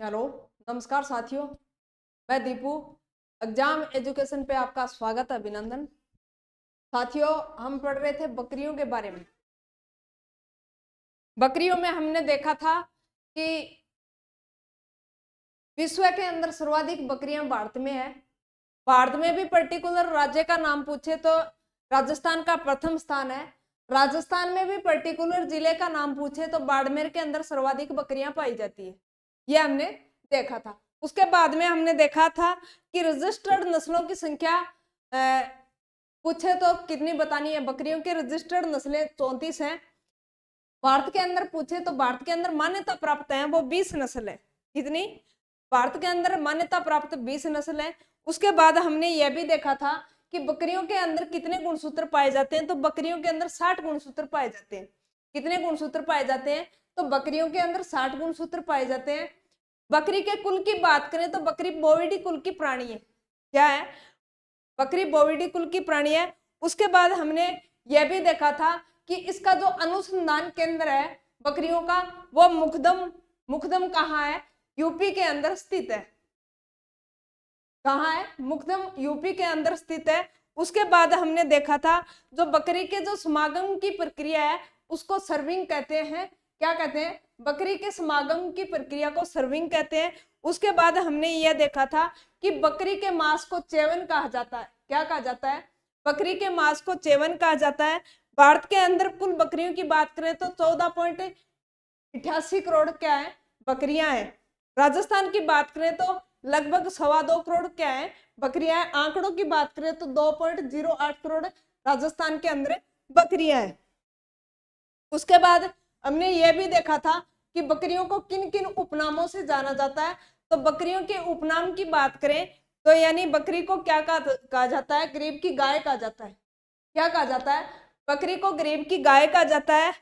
Hello, नमस्कार साथियों। मैं दीपू। एग्जाम एजुकेशन पे आपका स्वागत है, अभिनंदन। साथियों, हम पढ़ रहे थे बकरियों के बारे में। बकरियों में हमने देखा था कि विश्व के अंदर सर्वाधिक बकरियां भारत में है। भारत में भी पर्टिकुलर राज्य का नाम पूछे तो राजस्थान का प्रथम स्थान है। राजस्थान में भी पर्टिकुलर जिले का नाम पूछे तो बाड़मेर के अंदर सर्वाधिक बकरियां पाई जाती है। ये हमने देखा था। उसके बाद में हमने देखा था कि रजिस्टर्ड नस्लों की संख्या पूछे तो कितनी बतानी है। बकरियों की रजिस्टर्ड नस्लें 34 हैं। भारत के अंदर पूछे तो भारत के अंदर मान्यता प्राप्त है वो 20 नस्ल है। कितनी? भारत के अंदर मान्यता प्राप्त 20 नस्ल है। उसके बाद हमने यह भी देखा था कि बकरियों के अंदर कितने गुणसूत्र पाए जाते हैं। तो बकरियों के अंदर 60 गुणसूत्र पाए जाते हैं। कितने गुणसूत्र पाए जाते हैं? तो बकरियों के अंदर 60 गुणसूत्र पाए जाते हैं। बकरी के कुल की बात करें तो बकरी बोविडी कुल की प्राणी है। क्या है? बकरी बोविडी कुल की प्राणी है। उसके बाद हमने यह भी देखा था कि इसका जो अनुसंधान केंद्र है बकरियों का, वो मुखदम कहाँ है? यूपी के अंदर स्थित है। कहाँ है? मुखदम यूपी के अंदर स्थित है। उसके बाद हमने देखा था जो बकरी के जो समागम की प्रक्रिया है उसको सर्विंग कहते हैं। क्या कहते हैं? बकरी के समागम की प्रक्रिया को सर्विंग कहते हैं। उसके बाद हमने यह देखा था कि बकरी के मांस को चेवन कहा जाता है। क्या कहा जाता है? बकरी के मांस को चेवन कहा जाता है। भारत के अंदर कुल बकरियों की बात करें तो 14.88 करोड़ क्या है? बकरियां हैं। राजस्थान की बात करें तो लगभग 2.25 करोड़ क्या है? बकरियां हैं। आंकड़ों की बात करें तो 2.08 करोड़ राजस्थान के अंदर बकरियां हैं। उसके बाद हमने यह भी देखा था कि बकरियों को किन किन उपनामों से जाना जाता है। तो बकरियों के उपनाम की बात करें तो यानी बकरी को क्या कहा जाता है? गरीब की गाय कहा जाता है। क्या कहा जाता है? बकरी को गरीब की गाय कहा जाता है।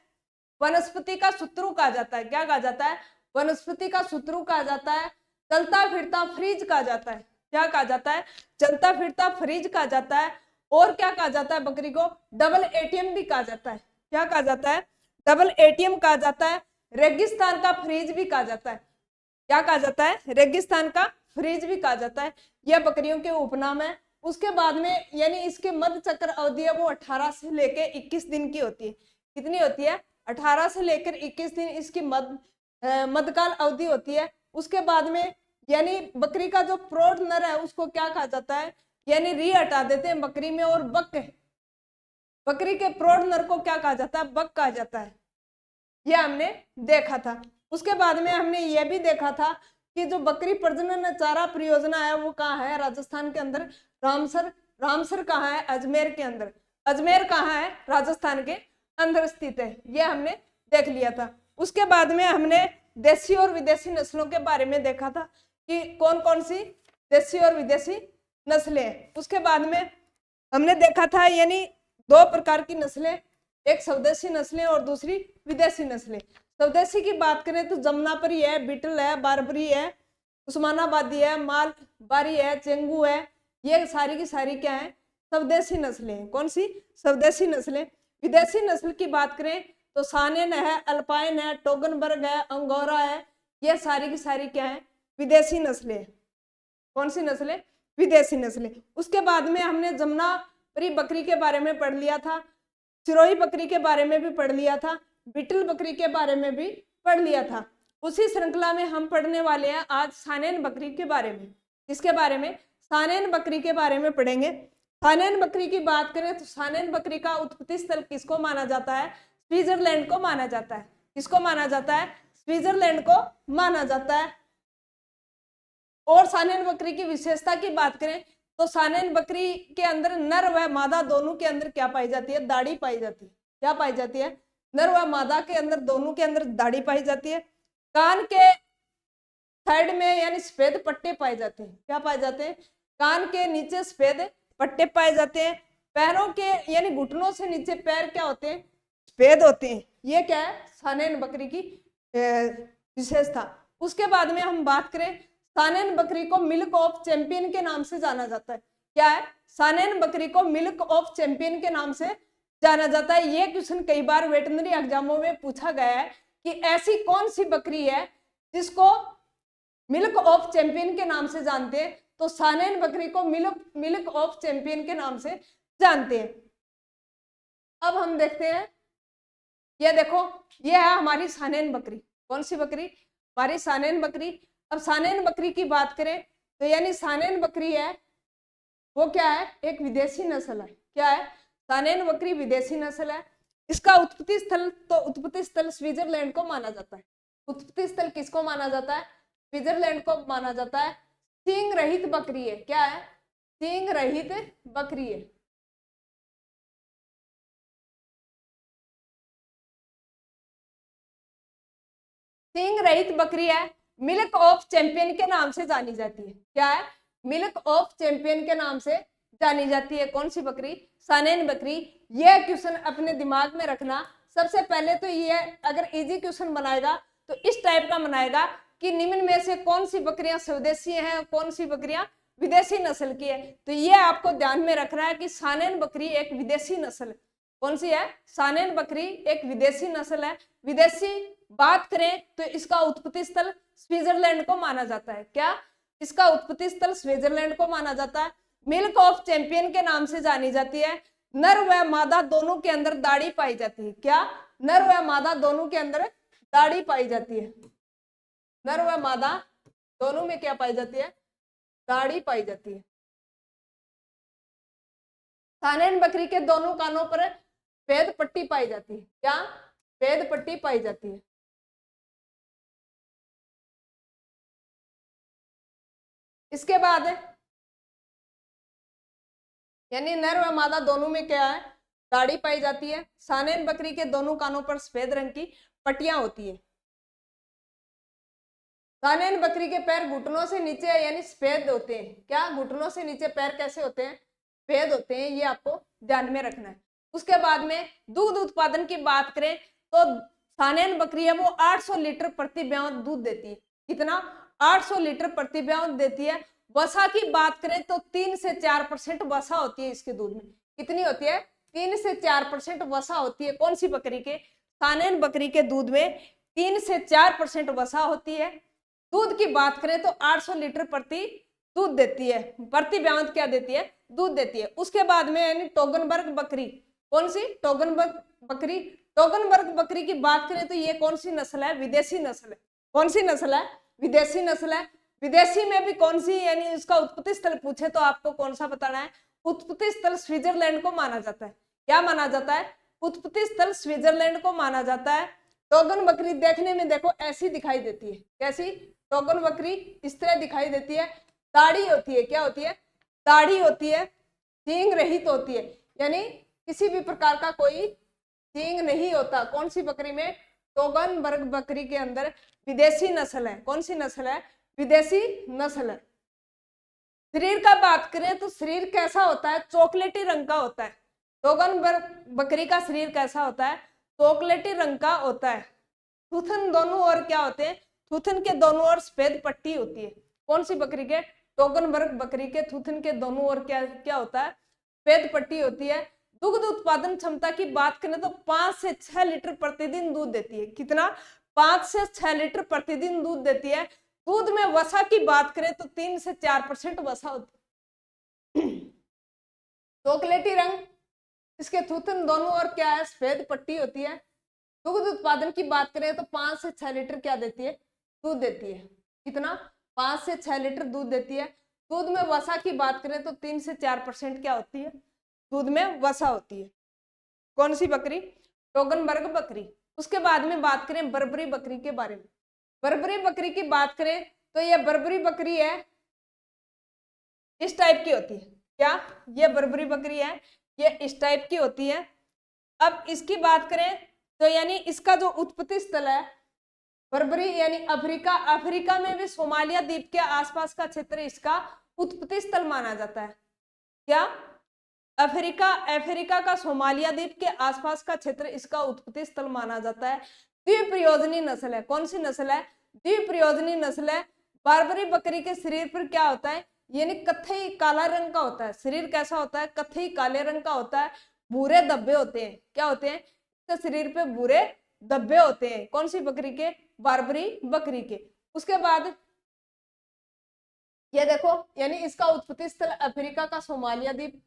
वनस्पति का शत्रु कहा जाता है। क्या कहा जाता है? वनस्पति का शत्रु कहा जाता है। चलता फिरता फ्रिज कहा जाता है। क्या कहा जाता है? चलता फिरता फ्रिज कहा जाता है। और क्या कहा जाता है? बकरी को डबल एटीएम भी कहा जाता है। क्या कहा जाता है? डबल एटीएम कहा जाता है। रेगिस्तान का फ्रिज भी कहा जाता है। क्या कहा जाता है? रेगिस्तान का फ्रिज भी कहा जाता है। यह बकरियों के उपनाम है। उसके बाद में यानी इसके मध्य चक्र अवधि है वो 18 से लेकर 21 दिन की होती है। कितनी होती है? 18 से लेकर 21 दिन इसकी मध्यकाल अवधि होती है। उसके बाद में यानी बकरी का जो प्रौढ़ नर है उसको क्या कहा जाता है? यानी री हटा देते हैं बकरी में और बक है। बकरी के प्रौढ़ नर को क्या कहा जाता है? बक कहा जाता है। यह हमने देखा था। उसके बाद में हमने यह भी देखा था कि जो बकरी प्रजनन चारा परियोजना है वो कहाँ है? राजस्थान के अंदर रामसर। रामसर कहाँ है? अजमेर के अंदर। अजमेर कहाँ है? राजस्थान के अंदर स्थित है। यह हमने देख लिया था। उसके बाद में हमने देसी और विदेशी नस्लों के बारे में देखा था कि कौन कौन सी देसी और विदेशी नस्लें हैं। उसके बाद में हमने देखा था यानी 2 प्रकार की नस्लें, एक स्वदेशी नस्लें और दूसरी विदेशी नस्लें। स्वदेशी की बात करें तो जमुनापरी है, बीटल है, बारबरी है, उस्मानाबादी है, मालबारी है, चेंगू है। ये सारी की सारी क्या है? स्वदेशी नस्लें हैं। कौन सी? स्वदेशी नस्लें। विदेशी नस्ल की बात करें तो सानेन है, अल्पाइन है, टोगनबर्ग है, अंगोरा है। ये सारी की सारी क्या है? विदेशी नस्लें। कौन सी नस्लें? विदेशी नस्लें। उसके बाद में हमने जमुनापरी बकरी के बारे में पढ़ लिया था, सिरोही बकरी के बारे में भी पढ़ लिया था, बीटल बकरी के बारे में भी पढ़ लिया था। उसी श्रृंखला में हम पढ़ने वाले हैं आज सानेन बकरी के बारे में। इसके बारे में सानेन बकरी के बारे में पढ़ेंगे। सानेन बकरी की बात करें तो सानेन बकरी का उत्पत्ति स्थल किसको माना जाता है? स्विट्जरलैंड को माना जाता है। किसको माना जाता है? स्विट्जरलैंड को माना जाता है। और सानेन बकरी की विशेषता की बात करें तो सानेन बकरी के अंदर नर व मादा दोनों के अंदर क्या पाई जाती है? दाढ़ी पाई जाती है। क्या पाई जाती है? नर व मादा के अंदर दोनों के अंदर दाढ़ी पाई जाती है। कान के साइड में यानी सफेद पट्टे पाए जाते हैं। क्या पाए जाते हैं? कान के नीचे सफेद पट्टे पाए जाते हैं। पैरों के यानी घुटनों से नीचे पैर क्या होते हैं? सफेद होते हैं। ये क्या है? सानेन बकरी की विशेषता। उसके बाद में हम बात करें, सानेन बकरी को मिल्क ऑफ चैंपियन के नाम से जाना जाता है। क्या है? सानेन बकरी को मिल्क ऑफ चैंपियन के नाम से जाना जाता है। यह क्वेश्चन कई बार वेटनरी एग्जामों में पूछा गया है कि ऐसी कौन सी बकरी है जिसको मिल्क ऑफ चैंपियन के नाम से जानते हैं, तो सानेन बकरी को मिल्क ऑफ चैंपियन के नाम से जानते हैं। अब हम देखते हैं, ये देखो, ये है हमारी सानेन बकरी। कौन सी बकरी? हमारी सानेन बकरी। अब सानेन बकरी की बात करें तो यानी सानेन बकरी है वो क्या है? एक विदेशी नस्ल है। क्या है? सानेन बकरी विदेशी नस्ल है। इसका उत्पत्ति स्थल, तो उत्पत्ति स्थल स्विट्जरलैंड को माना जाता है। उत्पत्ति स्थल किसको माना जाता है? स्विट्जरलैंड को माना जाता है। सींग रहित बकरी है। क्या है? सींग रहित बकरी है। सींग रहित बकरी है। मिल्क ऑफ चैंपियन के नाम से जानी जाती है। क्या है? मिल्क ऑफ चैंपियन के नाम से जानी जाती है। कौन सी बकरी? सानेन बकरी। यह क्वेश्चन अपने दिमाग में रखना। सबसे पहले तो ये अगर इजी क्वेश्चन बनाएगा तो इस टाइप का बनाएगा कि निम्न में से कौन सी बकरियां स्वदेशी हैं, कौन सी बकरियां विदेशी नस्ल की है। तो ये आपको ध्यान में रखना है कि सानेन बकरी एक विदेशी नस्ल है। कौन सी है? सानेन बकरी एक विदेशी नस्ल है। विदेशी बात करें तो इसका उत्पत्ति स्थल स्विट्जरलैंड को माना जाता है। क्या? इसका उत्पत्ति स्थल स्विट्जरलैंड को माना जाता है। मिल्क ऑफ चैंपियन के नाम से जानी जाती है। नर व मादा दोनों के अंदर दाढ़ी पाई जाती है। क्या? नर व मादा दोनों के अंदर दाढ़ी पाई जाती है। नर व मादा दोनों में क्या पाई जाती है? दाढ़ी पाई जाती है। सानेन बकरी के दोनों कानों पर सफेद पट्टी पाई जाती है। क्या? सफेद पट्टी पाई जाती है। इसके बाद यानी नर व मादा दोनों में क्या है? दाढ़ी पाई जाती है। सानेन बकरी के दोनों कानों पर सफेद रंग की पट्टियां होती है। सानेन बकरी के पैर घुटनों से नीचे यानी सफेद होते हैं। क्या? घुटनों से नीचे पैर कैसे होते हैं? सफेद होते हैं। ये आपको ध्यान में रखना है। उसके बाद में दूध उत्पादन की बात करें तो सानेन बकरी है वो 800 लीटर प्रति ब्याह दूध देती है। कितना? 800 लीटर प्रति ब्याह देती है। वसा की बात करें तो 3 से 4% वसा होती है इसके दूध में। कितनी होती है? 3 से 4% वसा होती है। कौन सी बकरी के? सानेन बकरी के दूध में 3 से 4% वसा होती है। दूध की बात करें तो 800 लीटर प्रति दूध देती है। प्रति ब्यावत क्या देती है? दूध देती है। उसके बाद में यानी टोगनबर्ग बकरी। कौन सी? टोगनबर्ग बकरी। टोगनबर्ग बकरी की बात करें तो ये कौन सी नस्ल है? विदेशी नस्ल है। कौन सी नस्ल है? विदेशी नस्ल है। विदेशी में भी कौन सी यानी उसका उत्पत्ति स्थल पूछे तो आपको कौन सा बताना है? उत्पत्ति स्थल स्विट्जरलैंड को माना जाता है। क्या माना जाता है? उत्पत्ति स्थल स्विट्जरलैंड को माना जाता है। टोगन बकरी देखने में देखो ऐसी दिखाई देती है। कैसी? टोगन बकरी इस तरह दिखाई देती है। दाढ़ी होती है। क्या होती है? दाढ़ी होती है। सींग रहित होती है यानी किसी भी प्रकार का कोई सींग नहीं होता। कौन सी बकरी में? टोगनबर्ग बकरी के अंदर विदेशी नस्ल है। कौन सी नस्ल है? विदेशी नस्ल है। शरीर का बात करें तो शरीर कैसा होता है? चॉकलेटी रंग का होता है। टोगनबर्ग बकरी का शरीर कैसा होता है? चॉकलेटी रंग का होता है। थूथन दोनों ओर क्या होते हैं? थूथन के दोनों ओर सफेद पट्टी होती है। कौन सी बकरी के? टोगनबर्ग बकरी के थूथन के दोनों ओर क्या होता है? सफेद पट्टी होती है। दुग्ध उत्पादन क्षमता की बात करें तो 5 से 6 लीटर प्रतिदिन दूध देती है। कितना? 5 से 6 लीटर प्रतिदिन दूध देती है। दूध में वसा की बात करें तो 3 से 4% वसा होती है। चॉकलेटी रंग इसके थूथन दोनों ओर क्या है? सफेद पट्टी होती है। दुग्ध उत्पादन की बात करें तो 5 से 6 लीटर क्या देती है? दूध देती है। कितना? 5 से 6 लीटर दूध देती है। दूध में वसा की बात करें तो 3 से 4% क्या होती है? दूध में वसा होती है। कौन सी बकरी? टोगनबर्ग बकरी। उसके बाद में बात करें बर्बरी बकरी के बारे में। बर्बरी बकरी की बात करें तो यह बर्बरी बकरी है इस टाइप की होती है। क्या? ये बर्बरी बकरी है ये इस टाइप की होती है। अब इसकी बात करें तो यानी इसका जो उत्पत्ति स्थल है बर्बरी यानी अफ्रीका, अफ्रीका में भी सोमालिया द्वीप के आसपास का क्षेत्र इसका उत्पत्ति स्थल माना जाता है। क्या? अफ्रीका का सोमालिया द्वीप के आसपास का क्षेत्र इसका उत्पत्ति स्थल माना जाता है। द्विप्रयोजनी नस्ल है। कौन सी नस्ल है? द्विप्रयोजनी नस्ल है। बार्बरी बकरी के शरीर पर क्या होता है? यानी कत्थई काला रंग का होता है। शरीर कैसा होता है? कत्थई काले रंग का होता है। भूरे धब्बे होते हैं। क्या होते हैं? इसके शरीर पे भूरे धब्बे होते हैं। कौन सी बकरी के? बार्बरी बकरी के। उसके बाद ये देखो, यानी इसका उत्पत्ति स्थल अफ्रीका का सोमालिया द्वीप,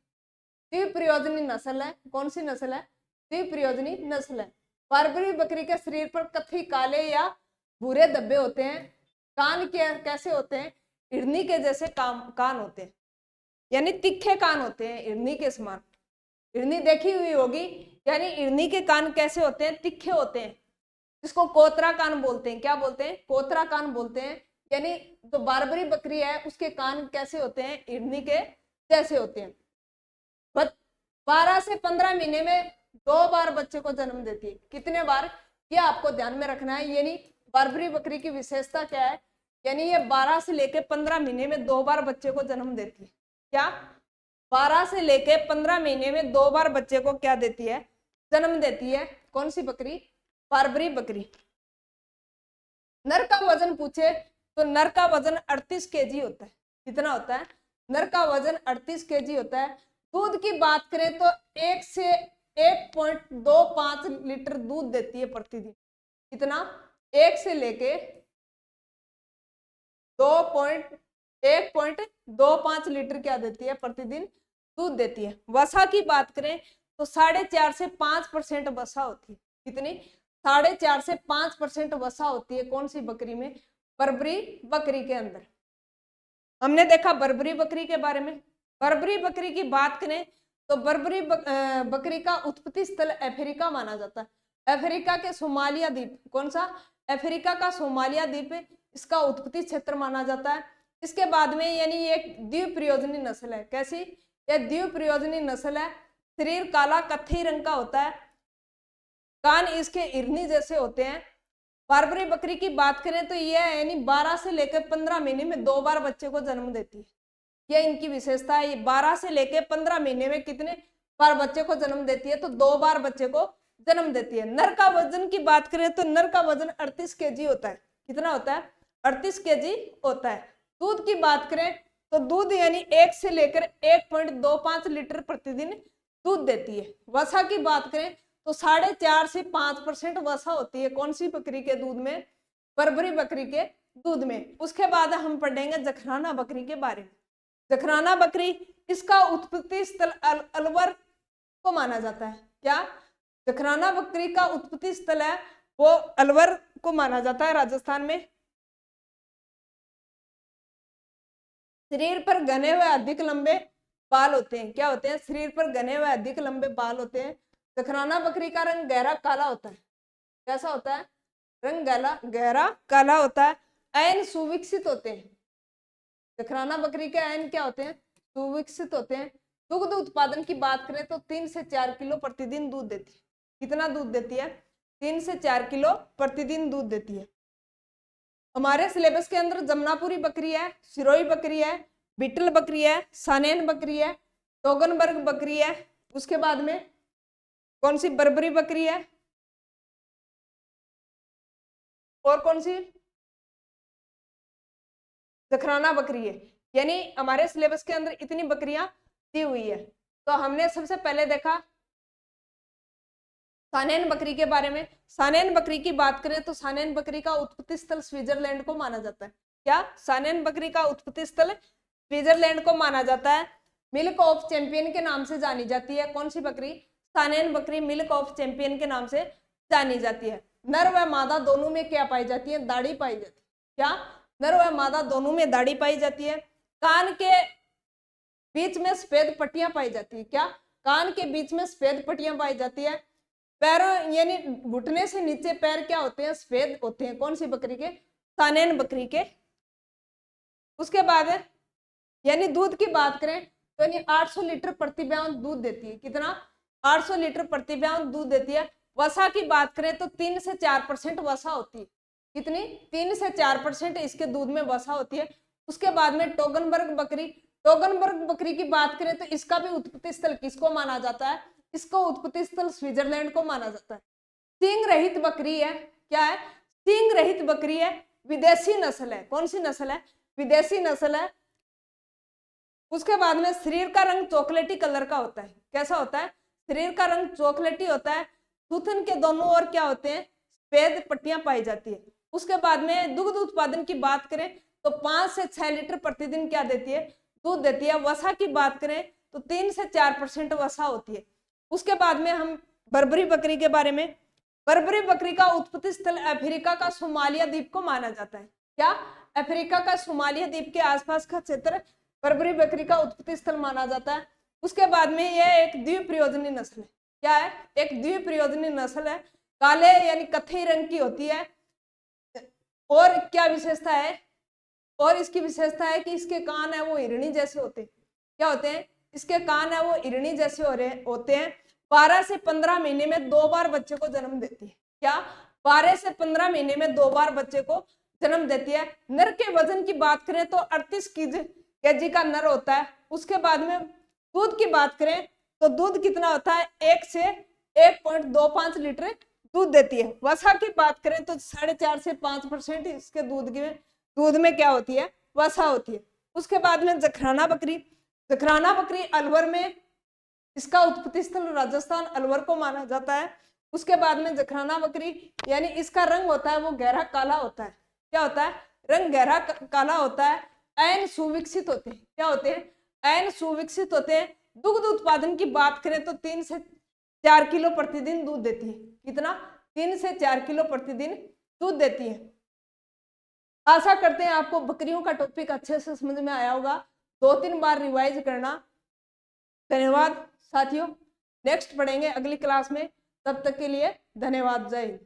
द्विप्रयोजनी नस्ल है। कौन सी नस्ल है? द्विप्रयोजनी नस्ल है। बारबरी बकरी के शरीर पर कत्थई काले या भूरे धब्बे होते हैं। कान के कैसे होते हैं? हिरनी के जैसे कान होते हैं, यानी तिखे कान होते हैं हिरनी के समान। हिरनी देखी हुई होगी, यानी हिरनी के कान कैसे होते हैं? तिखे होते हैं, जिसको कोतरा कान बोलते हैं। क्या बोलते हैं? कोतरा कान बोलते हैं। यानी जो बारबरी बकरी है उसके कान कैसे होते हैं? हिरनी के जैसे होते हैं। 12 से 15 महीने में 2 बार बच्चे को जन्म देती है। कितने बार? ये आपको ध्यान में रखना है। यानी बारबरी बकरी की विशेषता क्या है? यानी ये 12 से लेकर 15 महीने में 2 बार बच्चे को जन्म देती है। क्या? 12 से लेकर 15 महीने में 2 बार बच्चे को क्या देती है? जन्म देती है। कौन सी बकरी? बारबरी बकरी। नर का वजन पूछे तो नर का वजन 38 केजी होता है। कितना होता है? नर का वजन 38 केजी होता है। दूध की बात करें तो 1 से 1.25 लीटर दूध देती है प्रतिदिन। कितना? 1 से लेके 1.25 लीटर क्या देती है? प्रतिदिन दूध देती है। वसा की बात करें तो 4.5 से 5% वसा होती है। कितनी? 4.5 से 5% वसा होती है। कौन सी बकरी में? बर्बरी बकरी के अंदर। हमने देखा बर्बरी बकरी के बारे में। बर्बरी बकरी की बात करें तो बर्बरी बकरी का उत्पत्ति स्थल अफ्रीका माना जाता है। अफ्रीका के सोमालिया द्वीप। कौन सा? अफ्रीका का सोमालिया द्वीप इसका उत्पत्ति क्षेत्र माना जाता है। इसके बाद में यानी ये द्विप्रयोजनी नस्ल है। कैसी? यह द्विप्रयोजनी नस्ल है। शरीर काला कत्थई रंग का होता है। कान इसके हिरनी जैसे होते हैं। बारबरी बकरी की बात करें तो यह यानी 12 से लेकर 15 महीने में 2 बार बच्चे को जन्म देती है। यह इनकी विशेषता है। 12 से लेकर 15 महीने में कितने बार बच्चे को जन्म देती है? तो 2 बार बच्चे को जन्म देती है। नर का वजन की बात करें तो नर का वजन 38 केजी होता है। कितना होता है? 38 केजी होता है। दूध की बात करें तो दूध यानी 1 से लेकर 1.25 लीटर प्रतिदिन दूध देती है। वसा की बात करें तो 4.5 से 5% वसा होती है। कौन सी बकरी के दूध में? बर्बरी बकरी के दूध में। उसके बाद हम पढ़ेंगे जखराना बकरी के बारे में। जखराना बकरी इसका उत्पत्ति स्थल अलवर को माना जाता है। क्या? जखराना बकरी का उत्पत्ति स्थल है वो अलवर को माना जाता है, राजस्थान में। शरीर पर घने हुए अधिक लंबे बाल होते हैं। क्या होते हैं? शरीर पर घने हुए अधिक लंबे बाल होते हैं। जखराना बकरी का रंग गहरा काला होता है। कैसा होता है? रंग गहरा काला होता है। ऐन सुविकसित होते हैं। जखराना बकरी के ऐन क्या होते हैं? सुविकसित होते हैं। दुग्ध उत्पादन की बात करें तो 3 से 4 किलो प्रतिदिन दूध देती है। कितना दूध देती है? 3 से 4 किलो प्रतिदिन दूध देती है। हमारे सिलेबस के अंदर जमनापुरी बकरी है, सिरोही बकरी है, बीटल बकरी है, सानेन बकरी है, टोगनबर्ग बकरी है। उसके बाद में कौन सी? बर्बरी बकरी है। और कौन सी? जखराना बकरी है। यानी हमारे सिलेबस के अंदर इतनी बकरियां दी हुई है। तो हमने सबसे पहले देखा सानेन बकरी के बारे में। सानेन बकरी की बात करें तो सानेन बकरी का उत्पत्ति स्थल स्विट्जरलैंड को माना जाता है। क्या? सानेन बकरी का उत्पत्ति स्थल स्विट्जरलैंड को माना जाता है। मिल्क ऑफ चैंपियन के नाम से जानी जाती है। कौन सी बकरी? सानेन बकरी मिल्क ऑफ चैंपियन के नाम से जानी जाती है। नर व मादा दोनों में क्या पाई जाती है? दाढ़ी पाई जाती है। क्या? नर व मादा दोनों में दाढ़ी पाई जाती है। कान के बीच में सफेद पट्टियां पाई जाती है। क्या? कान के बीच में सफेद पट्टियां पाई जाती है। पैरों यानी घुटने से नीचे पैर क्या होते हैं? सफेद होते हैं। कौन सी बकरी के? सानेन बकरी के। उसके बाद यानी दूध की बात करें तो यानी 800 लीटर प्रति ब्याज दूध देती है। कितना? 800 लीटर प्रति ब्याज दूध देती है। वसा की बात करें तो 3 से 4% वसा होती है। कितनी? 3 से 4% इसके दूध में वसा होती है। उसके बाद में टोगनबर्ग बकरी। टोगनबर्ग बकरी की बात करें तो इसका भी उत्पत्ति स्थल किसको माना जाता है? इसको उत्पत्ति स्थल स्विट्जरलैंड को माना जाता है। सींग रहित बकरी है। क्या है? सींग रहित बकरी है। विदेशी नस्ल है। कौन सी नस्ल है? विदेशी नस्ल है। उसके बाद में शरीर का रंग चॉकलेटी कलर का होता है। कैसा होता है? शरीर का रंग चॉकलेटी होता है। थूथन के दोनों ओर क्या होते हैं? सफेद पट्टियां पाई जाती है। उसके बाद में दुग्ध उत्पादन की बात करें तो 5 से 6 लीटर प्रतिदिन क्या देती है, दूध देती है। वसा की बात करें तो 3 से 4% वसा होती है। उसके बाद में हम बर्बरी बकरी के बारे में, बर्बरी बकरी का उत्पत्ति स्थल अफ्रीका का सोमालिया द्वीप को माना जाता है। क्या, अफ्रीका का सोमालिया द्वीप के आसपास का क्षेत्र बर्बरी बकरी का उत्पत्ति स्थल माना जाता है। उसके बाद में यह एक द्विप्रयोजनी नस्ल है। क्या है, एक द्विप्रयोजनी नस्ल है, काले यानी कथई रंग की होती है। और क्या विशेषता है, और इसकी विशेषता है कि इसके कान है वो हिरणी जैसे होते हैं। क्या होते हैं, इसके कान है वो हिरणी जैसे होते हैं। 12 से 15 महीने में 2 बार बच्चे को जन्म देती है। क्या, 12 से 15 महीने में 2 बार बच्चे को जन्म देती है। नर के वजन की बात करें तो 38 केजी का नर होता है। उसके बाद में दूध की बात करें तो दूध कितना होता है, 1 से 1.25 लीटर दूध देती है। वसा की बात करें तो 4.5 से 5% इसके दूध में क्या होती है, वसा होती है। उसके बाद में जखराना बकरी, जखराना बकरी अलवर में, इसका उत्पत्ति स्थल राजस्थान अलवर को माना जाता है। उसके बाद में जखराना बकरी यानी इसका रंग होता है वो गहरा काला होता है। क्या होता है, रंग गहरा काला होता है। ऐन सुविकसित होते हैं। क्या होते हैं, ऐन सुविकसित होते हैं। दुग्ध उत्पादन की बात करें तो 3 से 4 किलो प्रतिदिन दूध देती है। कितना, 3 से 4 किलो प्रतिदिन दूध देती है। आशा करते हैं आपको बकरियों का टॉपिक अच्छे से समझ में आया होगा। 2-3 बार रिवाइज करना। धन्यवाद साथियों, नेक्स्ट पढ़ेंगे अगली क्लास में। तब तक के लिए धन्यवाद, जय हिंद।